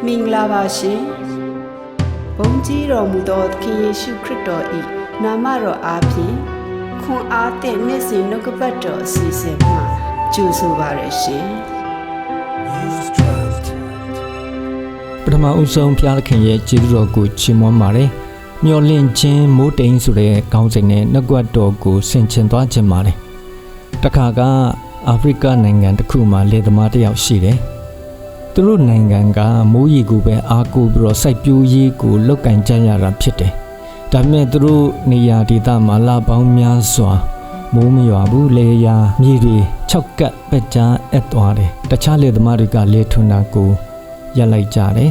မင်္ဂလာပါရှင်ဘုန်းကြီးတော်မူသောသခင်ယေရှုခရစ်တော်၏နာမတော်အားဖြင့်ခွန်အားသည့်နေ့စဉ်နှုတ်ကပတ်တော်အစီအစဉ်မှာကြိုဆိုပါရရှင်ပထမဦးဆုံးဖျားသခင်ရဲ့ကျေးဇူးတော်ကိုချီးမွမ်းပါတယ်မျှော်လင့်ခြင်းမိုးတိမ်ဆိုတဲ့ခေါင်းစဉ်နဲ့နှုတ်ကပတ်တော်ကိုဆင်ခြင်သွားခြင်းပါတယ်တခါကအာဖရိကနိုင်ငံတစ်ခုမှာလယ်သမားတစ်ယောက်ရှိတယ်သူတို့နိုင်ငံကမိုးရေကိုပဲအားကိုးပြီးတော့စိုက်ပျိုးရေးကိုလုပ်ကင်ကြရတာဖြစ်တယ်ဒါပေမဲ့သူတို့နေရာဒေသမှာလပေါင်းများစွာမိုးမရွာဘူးလေယာမြေတွေ6ကပ်ပက်ကြားအပ်သွားတယ်တခြားလယ်သမားတွေကလေထွန်းတာကိုရပ်လိုက်ကြတယ်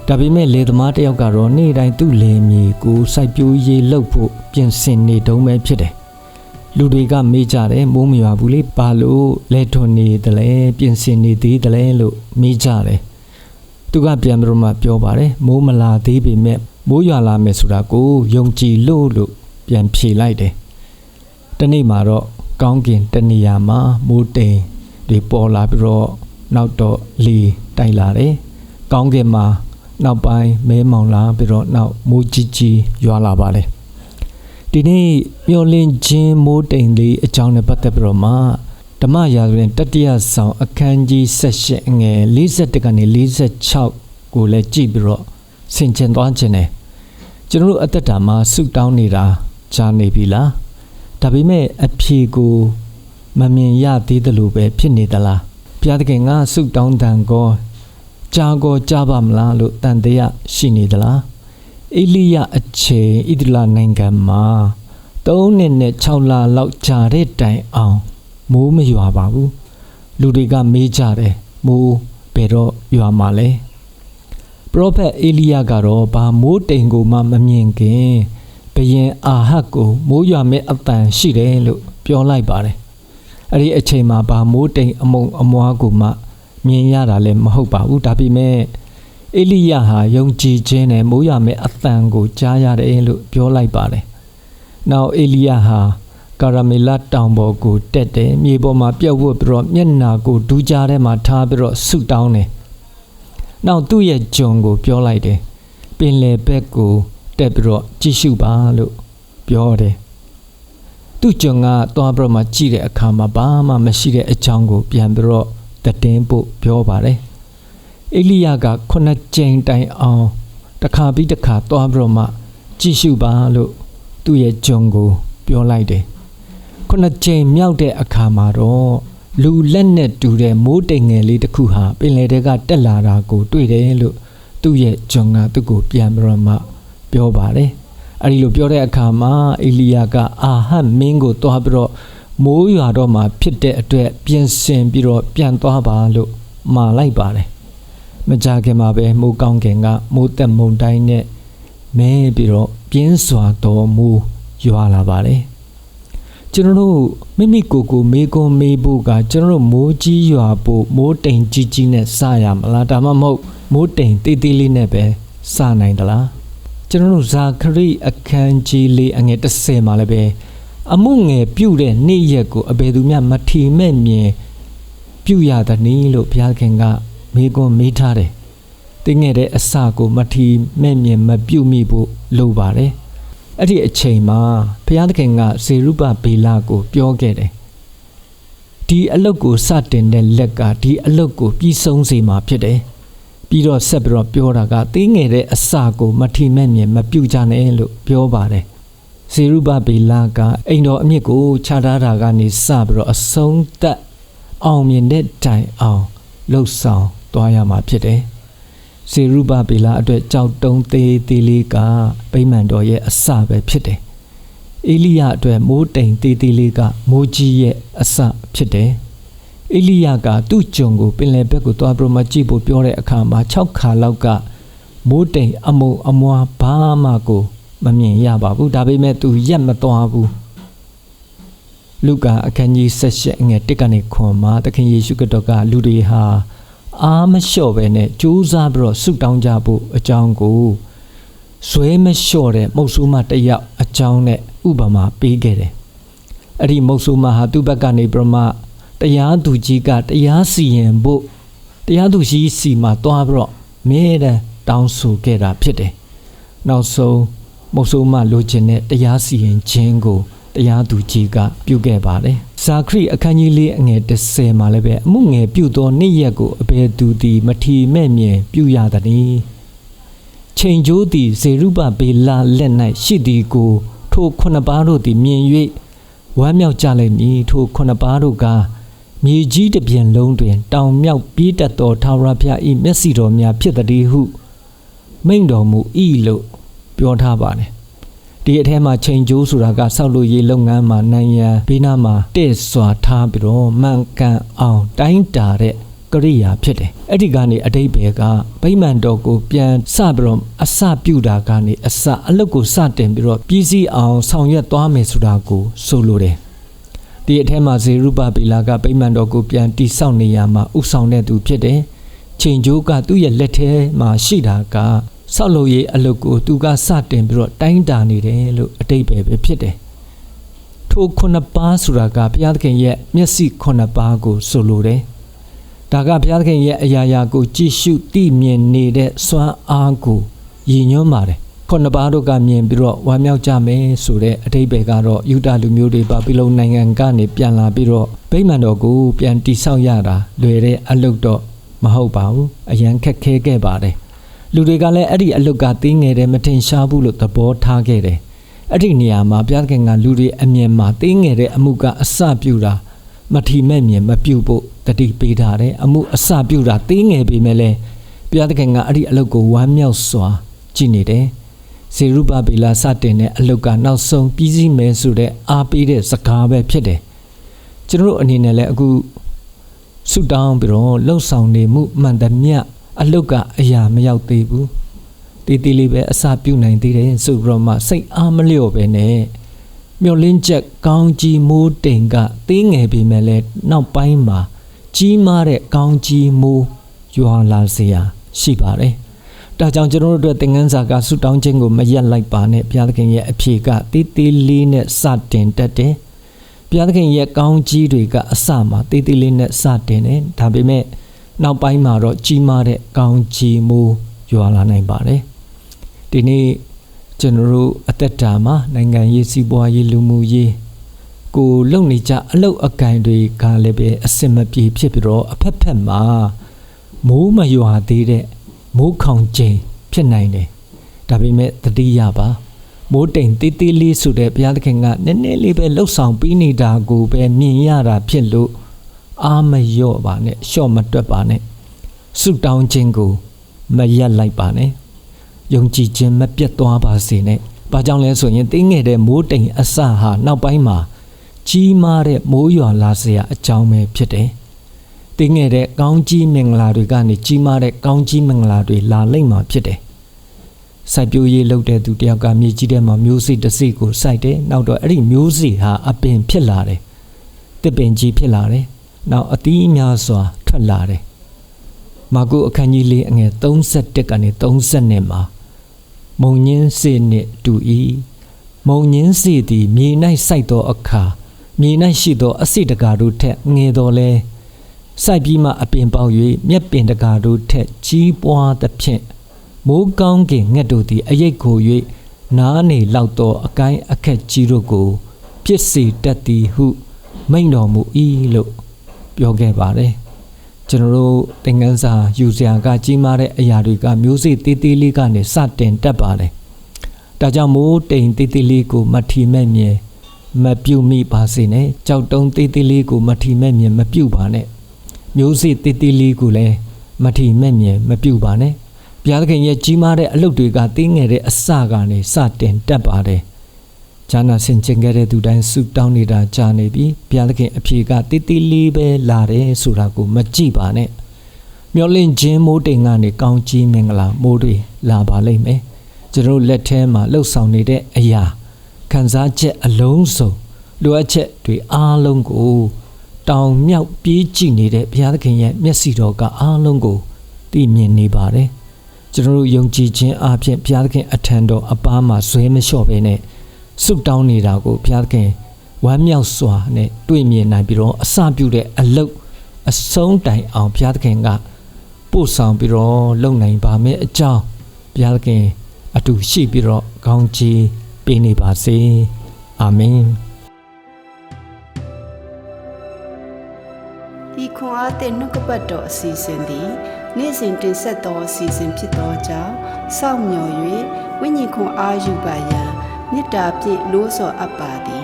ဒါပေမဲ့လယ်သမားတစ်ယောက်ကတော့နေ့တိုင်းသူ့လယ်မြေကိုစိုက်ပျိုးရေးလုပ်ဖို့ပြင်ဆင်နေတုန်းပဲဖြစ်တယ်လူတွေကမေးကြတယ်မိုးမရွာဘူးလေဘာလို့လဲထွန်းနေတယ်လဲပြင်ဆင်နေသေးတယ်လဲလို့မေးကြတယ်သူကပြန်ပြီးတော့မှပြောပါတယ်မိုးမလာသေးပေမဲ့မိုးရွာလာမယ်ဆိုတာကိုယုံကြည်လို့ပြန်ဖြေလိုက်တယ်တနေ့မှာတော့ကောင်းကင်တနေရာမှာမိုးတိမ်တွေပေါ်လာပြီးတော့နောက်တော့လေတိုက်လာတယ်ကောင်းကင်မှာနောက်ပိုင်းမဲမောင်လာပြီးတော့နောက်မိုးကြီးကြီးရွာလာပါတယ်ဒီနေ့မျောလင်းခြင်းမိုးတိမ်လေးအကြောင်းနဲ့ပတ်သက်ပြီးတော့မှဓမ္မရာဇဝင်တတိယဆောင်အခန်းကြီး18အငယ်41ကနေ46ကိုလည်းကြည့်ပြီးတော့ဆင်ခြင်သွားခြင်းနဲ့ကျွန်တော်တို့အသက်တာမှာဆုတောင်းနေတာကြားနေပြီလားဒါပေမဲ့အဖြေကိုမမြင်ရသေးတယ်လို့ပဲဖြစ်နေသလားဘုရားသခင်ကဆုတောင်းတန်ကိုကြားပါမလားလို့တန်တရားရှိနေသလားအေလိယအချိန်ဣသရေလနိုင်ငံမှာ3နှစ်နဲ့6လလောက်ကြာတဲ့တိုင်အောင်မိုးမရွာပါဘူးလူတွေကမေးကြတယ်မိုးဘယ်တော့ရွာမှာလဲပရောဖက်အေလိယကတော့ဘာမိုးတိမ်ကိုမှမမြင်ခင်ဘုရင်အာဟတ်ကိုမိုးရွာမဲ့အတန်ရှိတယ်လို့ပြောလိုက်ပါတယ်အဲ့ဒီအချိန်မှာဘာမိုးတိမ်အမုံအမွားကိုမှမြင်ရတာလည်းမဟုတ်ပါဘူးဒါပေမဲ့အေလိယဟာယုံကြည်ခြင်းနဲ့မိုးရွာမဲ့အတန်ကိုကြားရတယ်လို့ပြောလိုက်ပါတယ်နောက်အေလိယဟာကာရမေလတောင်ပေါ်ကိုတက်တယ်မြေပေါ်မှာပြုတ်ဝတ်ပြီးတော့မျက်နှာကိုဒူးကြားထဲမှာထားပြီးတော့ဆုတောင်းတယ်နောက်သူ့ရဲ့ဂျုံကိုပြောလိုက်တယ်ပင်လယ်ဘက်ကိုတက်ပြီးတော့ကြည့်ရှုပါလို့ပြောတယ်သူ့ဂျုံကသွားပြီးတော့မှကြည့်တဲ့အခါမှာဘာမှမရှိတဲ့အကြောင်းကိုပြန်ပြီးတော့တင်းပို့ပြောပါတယ်အေလိယက9ကြိမ်တိုင်အောင်တစ်ခါပြီးတစ်ခါသွားပြီးတော့မှကြည့်ရှုပါလို့သူ့ရဲ့ဂျုံကိုပြောလိုက်တယ်9ကြိမ်မြောက်တဲ့အခါမှာတော့လူလက်နဲ့တူတဲ့မိုးတိမ်ငယ်လေးတစ်ခုဟာပင်လယ်ထဲကတက်လာတာကိုတွေ့တယ်လို့သူ့ရဲ့ဂျုံကသူ့ကိုပြန်ပြီးတော့မှပြောပါတယ်အဲဒီလိုပြောတဲ့အခါမှာအေလိယကအာဟတ်မင်းကိုသွားပြီးတော့မိုးရွာတော့မှဖြစ်တဲ့အတွက်ပြင်ဆင်ပြီးတော့ပြန်သွားပါလို့မှာလိုက်ပါတယ်မကြာခင်မှာပဲမိုးကောင်းကင်ကမိုးသက်မုန်တိုင်းနဲ့မဲပြီးတော့ပြင်းစွာတော်မူရွာလာပါတယ်ကျွန်တော်တို့မိမိကိုယ်ကိုမေးခွန်းမေးဖို့ကကျွန်တော်တို့မိုးကြီးရွာဖို့မိုးတိမ်ကြီးကြီးနဲ့စရမလားဒါမှမဟုတ်မိုးတိမ်တေးသေးလေးနဲ့ပဲစနိုင်သလားကျွန်တော်တို့ဇာခရိအခန်းကြီးလေးအငယ်30မှာလည်းပဲအမှုငယ်ပြုတဲ့နေ့ရက်ကိုအဘယ်သူမှမထီမဲ့မြင်ပြုရသနည်းလို့ဘုရားခင်ကမေးခွန်းမေးထားတယ်တင်းငယ်တဲ့အစကိုမထီမဲ့မြင်မပြုမိဖို့လိုပါတယ်အဲ့ဒီအချိန်မှာဘုရားသခင်ကဇေရုဘဗေလကိုပြောခဲ့တယ်ဒီအလုပ်ကိုစတင်တဲ့လက်ကဒီအလုပ်ကိုပြီးဆုံးစေမှာဖြစ်တယ်ပြီးတော့ဆက်ပြီးတော့ပြောတာကတင်းငယ်တဲ့အစကိုမထီမဲ့မြင်မပြုကြနဲ့လို့ပြောပါတယ်ဇေရုဘဗေလကအိမ်တော်အမြစ်ကိုခြားထားတာကနေစပြီးတော့အဆုံးသတ်အောင်မြင်တဲ့တိုင်အောင်လှုပ်ဆောင်သွားရမှာဖြစ်တယ်ဇေရုဘဗေလအတွက်ကြောက်တုံးသေးသေးလေးကဗိမာန်တော်ရဲ့အစပဲဖြစ်တယ်အေလိယအတွက်မိုးတိမ်သေးသေးလေးကမိုးကြီးရဲ့အစဖြစ်တယ်အေလိယကသူ့ဂျုံကိုပင်လယ်ဘက်ကိုသွားပြီးမှကြည့်ဖို့ပြောတဲ့အခါမှာ6ခါလောက်ကမိုးတိမ်အမုံအမွားဘာမှကိုမမြင်ရပါဘူးဒါပေမဲ့သူရက်မသွားဘူးလုကာအခန်းကြီး18ငယ်1ကနေခွန်မှာသခင်ယေရှုခရစ်တော်ကလူတွေဟာအားမလျှော့ပဲနဲ့ကြိုးစားပြီးတော့ဆုတောင်းကြဖို့အကြောင်းကိုဇွဲမလျှော့တဲ့မုတ်ဆိုးမတစ်ယောက်အကြောင်းနဲ့ဥပမာပေးခဲ့တယ်အဲ့ဒီမုတ်ဆိုးမဟာသူ့ဘက်ကနေပြမတရားသူကြီးကတရားစီရင်ဖို့တရားသူကြီးစီမှာသွားပြီးတော့ မြဲတမ်းတောင်းဆိုခဲ့တာဖြစ်တယ်နောက်ဆုံးမုတ်ဆိုးမလိုချင်တဲ့တရားစီရင်ခြင်းကိုတရားသူကြီးကပြုခဲ့ပါတယ်ဇာခရိအခန်းကြီး၄အငယ်10မှာလည်းပဲအမှုငယ်ပြုသောနေ့ရက်ကိုအဘယ်သူသည်မထီမဲ့မြင်ပြုရသနည်းချိန်ကျိုးသည်ဇေရုဘဗေလလက်၌ရှိသည်ကိုထိုခုနှစ်ပါးတို့သည်မြင်၍ဝမ်းမြောက်ကြလိမ့်မည်ထိုခုနှစ်ပါးတို့ကမြေကြီးတစ်ပြင်လုံးတွင်တောင်မြောက်ပြေးတက်သောထာဝရဘုရား၏မျက်စိတော်များဖြစ်သည်ဟုမိန့်တော်မူ၏လို့ပြောထားပါတယ်ဒီအထဲမှာချိန်ကျိုးဆိုတာကဆောက်လုပ်ရေးလုပ်ငန်းမှာနိုင်ရန်ဘေးနားမှာတဲ့စွာထားပြီးတော့မှန်ကန်အောင်တိုင်းတာတဲ့ကရိယာဖြစ်တယ်အဲ့ဒီကနေအတိတ်ဘယ်ကဗိမာန်တော်ကိုပြန်စပြီးတော့အစပြုတာကနေအလုပ်ကိုစတင်ပြီးတော့ပြည်စည်းအောင်ဆောင်ရွက်သွားမယ်ဆိုတာကိုဆိုလိုတယ်ဒီအထဲမှာဇေရုဘဗေလကဗိမာန်တော်ကိုပြန်တည်ဆောက်နေရမှာဥဆောင်တဲ့သူဖြစ်တယ်ချိန်ကျိုးကသူ့ရဲ့လက်ထဲမှာရှိတာကဆောက်လုပ်ရေးအလုပ်ကိုသူကစတင်ပြီးတော့တိုင်းတာနေတယ်လို့အတိတ်ပဲဖြစ်တယ်ထိုခုနှစ်ပါးဆိုတာကဘုရားသခင်ရဲ့မျက်စိခုနှစ်ပါးကိုဆိုလိုတယ်ဒါကဘုရားသခင်ရဲ့အရာရာကိုကြည့်ရှုသိမြင်နေတဲ့စွမ်းအားကိုရည်ညွှန်းပါတယ်ခုနှစ်ပါးတို့ကမြင်ပြီးတော့ဝမ်းမြောက်ကြမယ်ဆိုတဲ့အတိတ်ပဲကတော့ယူဒလူမျိုးတွေဘာဘီလုံနိုင်ငံကနေပြန်လာပြီးတော့ဗိမာန်တော်ကိုပြန်တည်ဆောက်ရတာလွယ်တဲ့အလုပ်တော့မဟုတ်ပါဘူးအရန်ခက်ခဲခဲ့ပါတယ်လူတွေကလည်းအဲ့ဒီအလုတ်ကသေးငယ်တယ်မထင်ရှားဘူးလို့သဘောထားခဲ့တယ်အဲ့ဒီနေရာမှာဘုရားသခင်ကလူတွေအမြင်မှာသေးငယ်တဲ့အမှုကအစပြုတာမထီမဲ့မြင်မပြုဖို့တတိပေးထားတယ်အမှုအစပြုတာသေးငယ်ပေမဲ့လည်းဘုရားသခင်ကအဲ့ဒီအလုတ်ကိုဝမ်းမြောက်စွာကြည်နေတယ်ဇေရုဘဗေလစတင်တဲ့အလုတ်ကနောက်ဆုံးပြီးစီးမယ်ဆိုတဲ့အားပေးတဲ့စကားပဲဖြစ်တယ်ကျွန်တော်တို့အနေနဲ့လည်းအခုဆုတောင်းပြီးတော့လှုပ်ဆောင်နေမှုမှန်သမျှအလုတ်ကအရာမရောက်သေးဘူးတီတီလေးပဲအစာပြုတ်နိုင်သေးတယ်ဆိုပြီးတော့မှစိတ်အားမလျော့ပဲနဲ့မျောလင်းချက်ကောင်းကြီးမိုးတိမ်ကသေးငယ်ပေမဲ့လည်းနောက်ပိုင်းမှာကြီးမားတဲ့ကောင်းကြီးမိုးရွာလာစေရာရှိပါတယ်ဒါကြောင့်ကျွန်တော်တို့အတွက်သင်ခန်းစာကဆုတောင်းခြင်းကိုမရက်လိုက်ပါနဲ့ဘုရားသခင်ရဲ့အဖြေကတီတီလေးနဲ့စတင်တတ်တယ်ဘုရားသခင်ရဲ့ကောင်းကြီးတွေကအစမှာတီတီလေးနဲ့စတင်တယ်ဒါပေမဲ့နောက်ပိုင်းမှာတော့ကြီးမားတဲ့ကောင်းကြီးမိုးရွာလာနိုင်ပါတယ်ဒီနေ့ကျွန်တော်တို့အသက်တာမှာနိုင်ငံရေးစီးပွားရေးလူမှုရေးကိုလုပ်နေကြအလုပ်အကန့်တွေကလည်းပဲအစင်မပြေဖြစ်ပြီးတော့အဖက်ဖက်မှာမိုးမရွာသေးတဲ့မိုးခေါင်ချိန်ဖြစ်နိုင်တယ်ဒါပေမဲ့တတိယပါမိုးတိမ်တေးသေးလေးဆိုတဲ့ဘုရားသခင်ကနည်းနည်းလေးပဲလှုပ်ဆောင်ပြီးနေတာကိုပဲမြင်ရတာဖြစ်လို့အားမလျော့ပါနဲ့လျှော့မတွက်ပါနဲ့ဆုတောင်းခြင်းကိုမရက်လိုက်ပါနဲ့ယုံကြည်ခြင်းမပြတ်သွားပါစေနဲ့ဘာကြောင့်လဲဆိုရင်တင်းငယ်တဲ့မိုးတိမ်အစဟာနောက်ပိုင်းမှာကြီးမားတဲ့မိုးရွာလာစရာအကြောင်းပဲဖြစ်တယ်တင်းငယ်တဲ့ကောင်းကြီးမင်္ဂလာတွေကနေကြီးမားတဲ့ကောင်းကြီးမင်္ဂလာတွေလာလိမ့်မှာဖြစ်တယ်စိုက်ပျိုးရေးလုပ်တဲ့သူတယောက်ကမြေကြီးထဲမှာမျိုးစေ့တစ်စေ့ကိုစိုက်တယ်နောက်တော့အဲ့ဒီမျိုးစေ့ဟာအပင်ဖြစ်လာတယ်တစ်ပင်ကြီးဖြစ်လာတယ်နောက်အသီးများစွာထွက်လာတယ်မာကုအခန်းကြီး၄အငယ်31ကနေ30မှာမုံညင်းစေနှင့်တူ၏မုံညင်းစေသည်မြေ၌စိုက်သောအခါမြေ၌ရှိသောအစိတကာတို့ထက်ငယ်တော်လဲစိုက်ပြီးမှအပင်ပေါက်၍မြက်ပင်တကာတို့ထက်ကြီးပွားသဖြင့်မိုးကောင်းကင်ငှက်တို့သည်အရိပ်ကို၍နားနေလောက်သောအကိုင်းအခက်ကြီးတို့ကိုပြစ်စေတတ်သည်ဟုမိန့်တော်မူ၏လို့ပြောခဲ့ပါတယ်ကျွန်တော်တို့သင်ခန်းစာယူစရာကကြီးမားတဲ့အရာတွေကမျိုးစေ့သေးသေးလေးကနေစတင်တတ်ပါတယ်ဒါကြောင့်မိုးတိမ်သေးသေးလေးကိုမထီမဲ့မြင်မပြုတ်မိပါစေနဲ့ကြောက်တုံးသေးသေးလေးကိုမထီမဲ့မြင်မပြုတ်ပါနဲ့မျိုးစေ့သေးသေးလေးကိုလည်းမထီမဲ့မြင်မပြုတ်ပါနဲ့ဘုရားသခင်ရဲ့ကြီးမားတဲ့အလုပ်တွေကသေးငယ်တဲ့အစကနေစတင်တတ်ပါတယ်ဂျာနာဆင်ကျင်ခဲ့တဲ့သူတိုင်းဆုတောင်းနေတာကြာနေပြီဘုရားသခင်အဖြေကတိတိလေးပဲလာတယ်ဆိုတာကိုမကြည့်ပါနဲ့မျောလင့်ခြင်းမိုးတိမ်ကနေကောင်းကြီးမင်္ဂလာမိုးတွေလာပါလိမ့်မယ်ကျွန်တော်လက်ထဲမှာလှုပ်ဆောင်နေတဲ့အရာခံစားချက်အလုံးစုံလိုအပ်ချက်တွေအားလုံးကိုတောင်မြောက်ပြေးကြည့်နေတဲ့ဘုရားသခင်ရဲ့မျက်စိတော်ကအားလုံးကိုသိမြင်နေပါတယ်ကျွန်တော်ယုံကြည်ခြင်းအပြင်ဘုရားသခင်အထံတော်အပားမှာဇွဲမလျှော့ပဲနဲ့ဆုတောင်းနေတာကိုဘုရားသခင်ဝမ်းမြောက်စွာနဲ့တွေ့မြင်နိုင်ပြီးတော့အစပြုတဲ့အလုပ်အဆုံးတိုင်အောင်ဘုရားသခင်က ပို့ဆောင်ပြီးတော့လုံနိုင်ပါမယ်အကြောင်းဘုရားခင်အတူရှိပြီးတော့ကောင်းချီးပေးနေပါစေအာမင် ဤခွန်အားသည့်နှုတ်ကပတ်တော်အစီအစဉ်သည်နေ့စဉ်တင်ဆက်သောအစီအစဉ်ဖြစ်သောကြောင့်စောင့်မျှော်၍ဝိညာဉ်ခွန်အားယူပါရန်မေတ္တာဖြင့်လို့ဆော်အပ်ပါသည်